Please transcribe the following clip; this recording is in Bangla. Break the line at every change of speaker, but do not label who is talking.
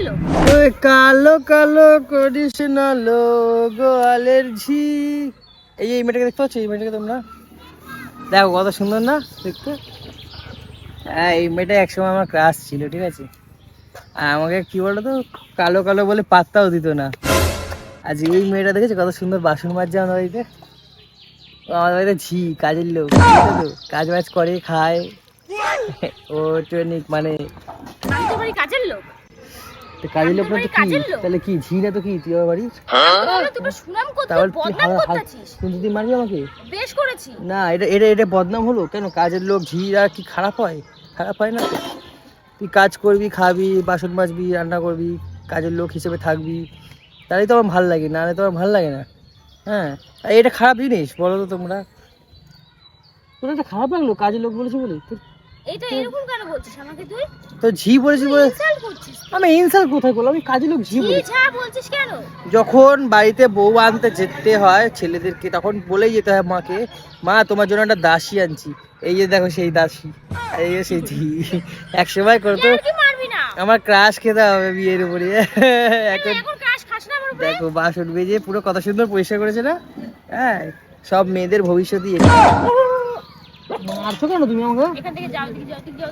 লোক?
ওই কালো কালো করিস না লো গোয়ালের ঝি। এই মেয়েটাকে দেখতে পাচ্ছ? এই মেয়েটাকে তোমরা দেখো কত সুন্দর না দেখতে। হ্যাঁ, এই মেয়েটা একসময় আমার ক্রাশ ছিল, ঠিক আছে। আর আমাকে কি বলতো, কালো কালো বলে পাত্তাও দিত না। আজ এই মেয়েটা দেখেছো কত সুন্দর বাসন মাজছে আমাদের বাড়িতে। ও আমাদের বাড়িতে ঝি, কাজের লোক, বুঝলে তো? কাজ বাজ করে খায়। ও ট্রেনিক মানে
আমি তো বাড়ি কাজের লোক।
কাজের লোক না তো
বাড়ির
কি?
কাজের লোক?
তাহলে কি ঝি না তো কি তুই আমার বাড়ির?
তাহলে তোমরা সুনাম করতে
তাহলে তুই
বদনাম করতেছিস।
কিন্তু তুই মারবি আমাকে?
বেশ করেছি।
না, এটা এটা এটা বদনাম হলো কেন? কাজের লোক ঝি আর কি খারাপ হয়? খারাপ হয় না। তুই কাজ করবি, খাবি, বাসন মাজবি, রান্না করবি, কাজের লোক হিসেবে থাকবি, তাহলেই তো আমার ভালো লাগে, নাহলে তো আমার ভালো লাগে না। হ্যাঁ, আর এটা খারাপ জিনিস বলো তো তোমরা? তোর এটা খারাপ লাগলো কাজের লোক বলেছি বলে?
এটা এরকম কেন বলছিস আমাকে তুই?
তো ঝি বলেছি বলে?
ইনসাল্ট করছিস।
আমি ইনসাল্ট কোথায় করলাম? আমি কাজের লোক ঝি
কি
বলেছি।
যা বলছিস কেন?
যখন বাড়িতে বউ আনতে যেতে হয় ছেলেদেরকে, তখন বলেই যেতে হয় মাকে, মা তোমার জন্য একটা দাসী আনছি। এই যে দেখো সেই দাসী, আর এই যে সেই ঝি। এক সময় করতো
কি মারবি না?
আমার ক্রাশ খেতে হবে বিয়ের উপরে। এখন
এখন কাজ খাস না আমার উপরে?
দেখো বাসন বেজে পুরো কত সুন্দর পরিষ্কার করেছে না? হ্যাঁ, সব মেয়েদের ভবিষ্যৎই। মারছো কেন তুমি আমাকে?
এখান থেকে যাও, দিকে যাও, দিকে যাও।